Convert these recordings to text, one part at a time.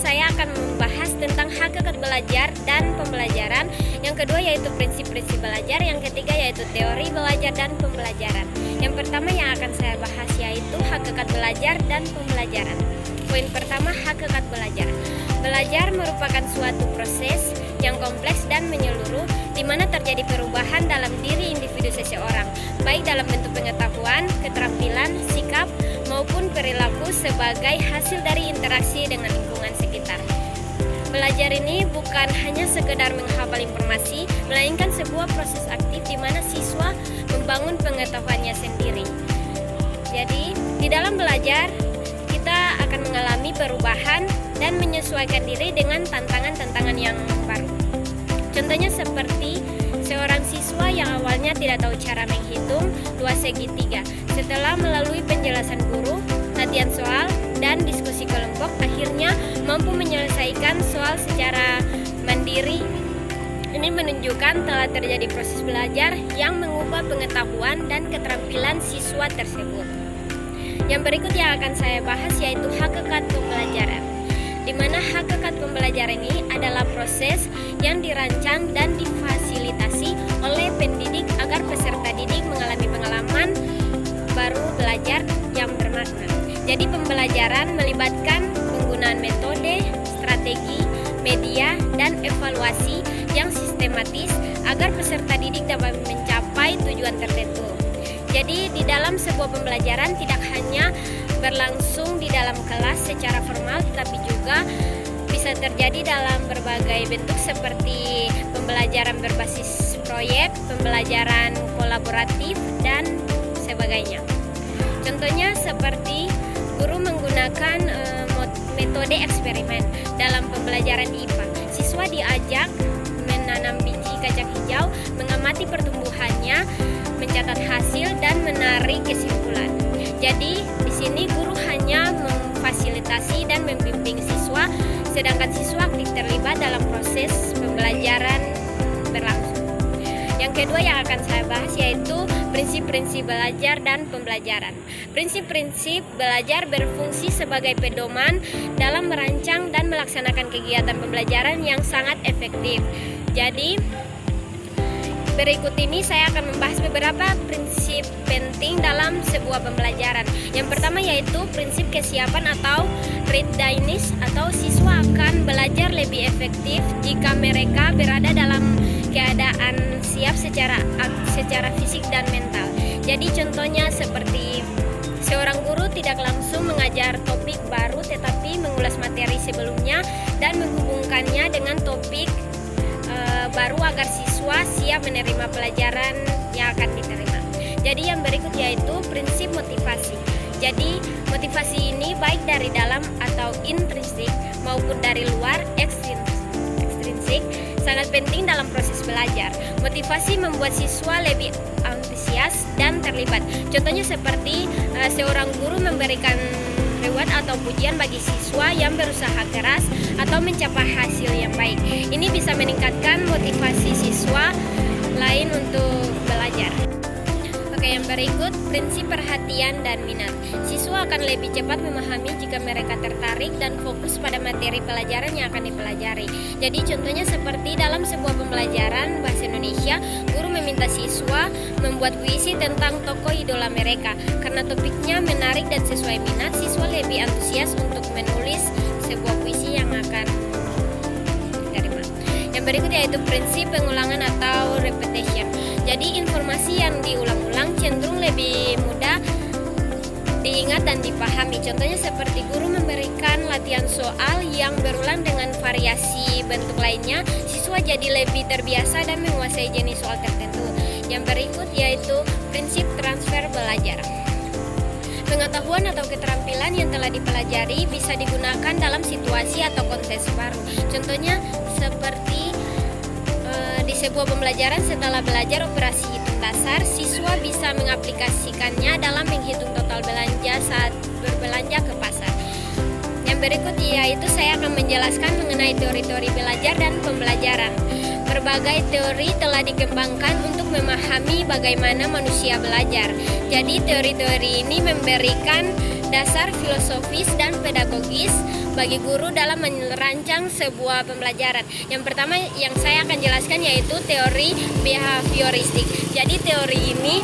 saya akan membahas tentang hakikat belajar dan pembelajaran. Yang kedua yaitu prinsip-prinsip belajar. Yang ketiga yaitu teori belajar dan pembelajaran. Yang pertama yang akan saya bahas yaitu hakikat belajar dan pembelajaran. Poin pertama, hakikat belajar. Belajar merupakan suatu proses yang kompleks dan menyeluruh, di mana terjadi perubahan dalam diri individu seseorang, baik dalam bentuk pengetahuan, keterampilan, sikap, maupun perilaku sebagai hasil dari interaksi dengan lingkungan sekitar. Belajar ini bukan hanya sekedar menghafal informasi, melainkan sebuah proses aktif di mana siswa membangun pengetahuannya sendiri. Jadi, di dalam belajar, kita akan mengalami perubahan dan menyesuaikan diri dengan tantangan-tantangan yang baru. Contohnya seperti seorang siswa yang awalnya tidak tahu cara menghitung 2 segi 3. Setelah melalui penjelasan guru, latihan soal, dan diskusi kelompok, akhirnya mampu menyelesaikan soal secara mandiri. Ini menunjukkan telah terjadi proses belajar yang mengubah pengetahuan dan keterampilan siswa tersebut. Yang berikut yang akan saya bahas yaitu hakikat pembelajaran, di mana hakikat pembelajaran ini adalah proses yang dirancang dan difasilitasi oleh pendidik agar peserta didik mengalami pengalaman baru belajar yang bermakna. Jadi pembelajaran melibatkan penggunaan metode, strategi, media, dan evaluasi yang sistematis agar peserta didik dapat mencapai tujuan tertentu. Jadi di dalam sebuah pembelajaran tidak hanya berlangsung di dalam kelas secara formal, tetapi juga bisa terjadi dalam berbagai bentuk seperti pembelajaran berbasis proyek, pembelajaran kolaboratif, dan sebagainya. Contohnya seperti guru menggunakan metode eksperimen dalam pembelajaran IPA. Siswa diajak menanam biji kacang hijau, mengamati pertumbuhannya, mencatat hasil, dan menarik kesimpulan. Jadi di sini guru hanya memfasilitasi dan membimbing siswa, sedangkan siswa aktif terlibat dalam proses pembelajaran berlangsung. Yang kedua yang akan saya bahas yaitu prinsip-prinsip belajar dan pembelajaran. Prinsip-prinsip belajar berfungsi sebagai pedoman dalam merancang dan melaksanakan kegiatan pembelajaran yang sangat efektif. Jadi berikut ini saya akan membahas beberapa prinsip penting dalam sebuah pembelajaran. Yang pertama yaitu prinsip kesiapan atau readiness, atau siswa akan belajar lebih efektif jika mereka berada dalam keadaan siap secara fisik dan mental. Jadi contohnya seperti seorang guru tidak langsung mengajar topik baru, tetapi mengulas materi sebelumnya dan menghubungkannya dengan topik baru agar siswa siap menerima pelajaran yang akan diterima. Jadi yang berikut yaitu prinsip motivasi. Jadi motivasi ini baik dari dalam atau intrinsik maupun dari luar ekstrinsik sangat penting dalam proses belajar. Motivasi membuat siswa lebih antusias dan terlibat. Contohnya seperti seorang guru memberikan reward atau pujian bagi siswa yang berusaha keras atau mencapai hasil yang baik. Ini bisa meningkatkan motivasi siswa lain untuk belajar. Oke, yang berikut prinsip perhatian dan minat. Siswa akan lebih cepat memahami jika mereka tertarik dan fokus pada materi pelajaran yang akan dipelajari. Jadi contohnya seperti dalam sebuah pembelajaran bahasa Indonesia, guru meminta siswa membuat puisi tentang tokoh idola mereka. Karena topiknya menarik dan sesuai minat, siswa lebih antusias untuk menulis sebuah puisi yang akan diterima. Yang berikut yaitu prinsip pengulangan atau repetition. Jadi informasi yang diulang-ulang cenderung lebih mudah diingat dan dipahami. Contohnya seperti guru memberikan latihan soal yang berulang dengan variasi bentuk lainnya, siswa jadi lebih terbiasa dan menguasai jenis soal tertentu. Yang berikut yaitu prinsip transfer belajar. Pengetahuan atau keterampilan yang telah dipelajari bisa digunakan dalam situasi atau konteks baru. Contohnya seperti di sebuah pembelajaran setelah belajar operasi hitung dasar, siswa bisa mengaplikasikannya dalam menghitung total belanja saat berbelanja ke pasar. Yang berikut yaitu saya akan menjelaskan mengenai teori-teori belajar dan pembelajaran. berbagai teori telah dikembangkan untuk memahami bagaimana manusia belajar. Jadi teori-teori ini memberikan dasar filosofis dan pedagogis bagi guru dalam merancang sebuah pembelajaran. Yang pertama yang saya akan jelaskan yaitu teori behavioristik. Jadi teori ini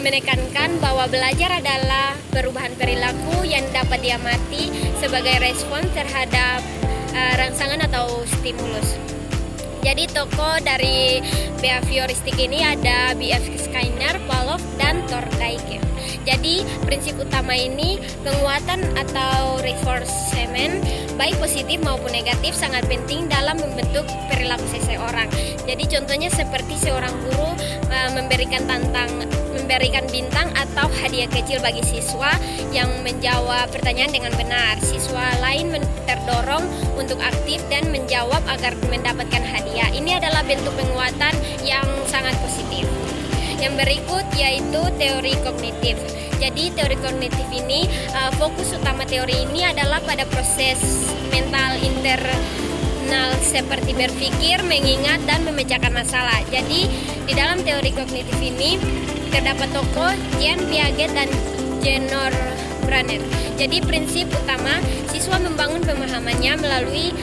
menekankan bahwa belajar adalah perubahan perilaku yang dapat diamati sebagai respon terhadap rangsangan atau stimulus. Jadi tokoh dari behavioristik ini ada B.F. Skinner, Pavlov, dan Durkheim. Jadi prinsip utama ini penguatan atau reinforcement baik positif maupun negatif sangat penting dalam membentuk perilaku seseorang. Jadi contohnya seperti seorang guru memberikan bintang atau hadiah kecil bagi siswa yang menjawab pertanyaan dengan benar. Siswa lain terdorong untuk aktif dan menjawab agar mendapatkan hadiah. Ini adalah bentuk penguatan yang sangat positif. Yang berikut yaitu teori kognitif. Jadi teori kognitif ini fokus utama teori ini adalah pada proses mental internal seperti berpikir, mengingat, dan memecahkan masalah. Jadi di dalam teori kognitif ini terdapat tokoh Jean Piaget dan Jenor Bruner. Jadi prinsip utama siswa membangun pemahamannya melalui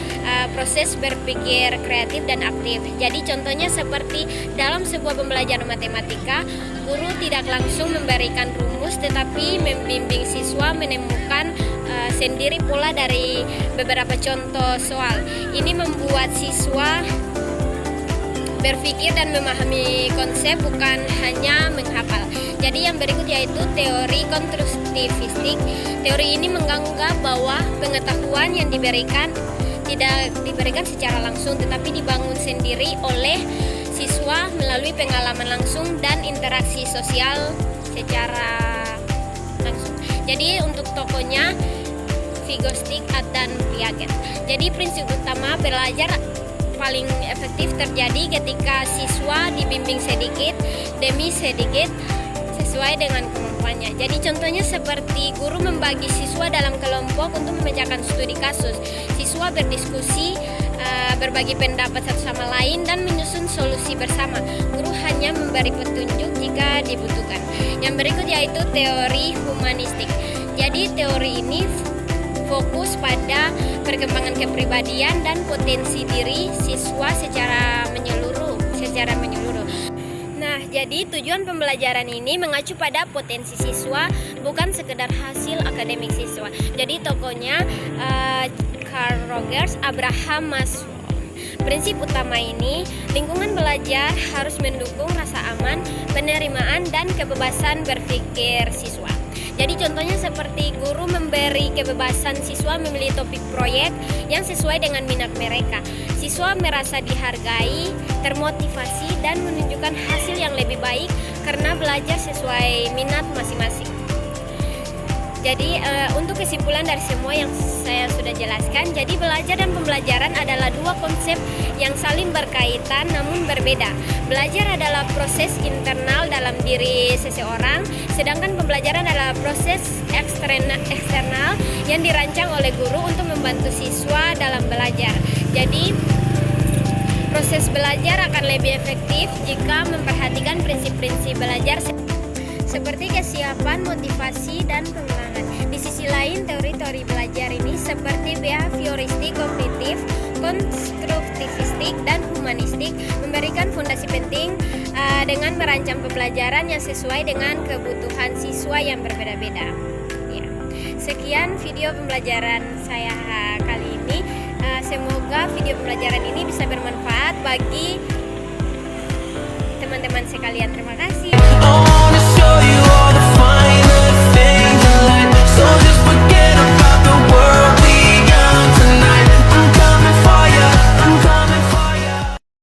proses berpikir kreatif dan aktif. Jadi contohnya seperti dalam sebuah pembelajaran matematika, guru tidak langsung memberikan rumus tetapi membimbing siswa menemukan sendiri pola dari beberapa contoh soal. Ini membuat siswa berpikir dan memahami konsep, bukan hanya menghafal. Jadi yang berikut yaitu teori konstruktivistik. Teori ini menganggap bahwa pengetahuan yang diberikan tidak diberikan secara langsung tetapi dibangun sendiri oleh siswa melalui pengalaman langsung dan interaksi sosial secara langsung. Jadi untuk tokohnya Vygotsky dan Piaget. Jadi prinsip utama belajar paling efektif terjadi ketika siswa dibimbing sedikit demi sedikit sesuai dengan kemampuannya. Jadi contohnya seperti guru membagi siswa dalam kelompok untuk memecahkan studi kasus. Siswa berdiskusi, berbagi pendapat satu sama lain dan menyusun solusi bersama. Guru hanya memberi petunjuk jika dibutuhkan. Yang berikut yaitu teori humanistik. Jadi teori ini fokus pada perkembangan kepribadian dan potensi diri siswa secara menyeluruh. Nah, jadi tujuan pembelajaran ini mengacu pada potensi siswa, bukan sekedar hasil akademik siswa. Jadi tokohnya Carl Rogers, Abraham Maslow. Prinsip utama ini, lingkungan belajar harus mendukung rasa aman, penerimaan, dan kebebasan berpikir siswa. Jadi contohnya seperti guru memberi kebebasan siswa memilih topik proyek yang sesuai dengan minat mereka. Siswa merasa dihargai, termotivasi, dan menunjukkan hasil yang lebih baik karena belajar sesuai minat masing-masing. Jadi untuk kesimpulan dari semua yang saya sudah jelaskan, jadi belajar dan pembelajaran adalah dua konsep yang saling berkaitan namun berbeda. Belajar adalah proses internal dalam diri seseorang, sedangkan pembelajaran adalah proses eksternal yang dirancang oleh guru untuk membantu siswa dalam belajar. Jadi proses belajar akan lebih efektif jika memperhatikan prinsip-prinsip belajar seperti kesiapan, motivasi, dan pengulangan. Di sisi lain, teori-teori belajar ini seperti behavioristik, kognitif, konstruktivistik, dan humanistik memberikan fondasi penting dengan merancang pembelajaran yang sesuai dengan kebutuhan siswa yang berbeda-beda. Ya. Sekian video pembelajaran saya kali ini. Semoga video pembelajaran ini bisa bermanfaat bagi teman-teman sekalian. Terima kasih.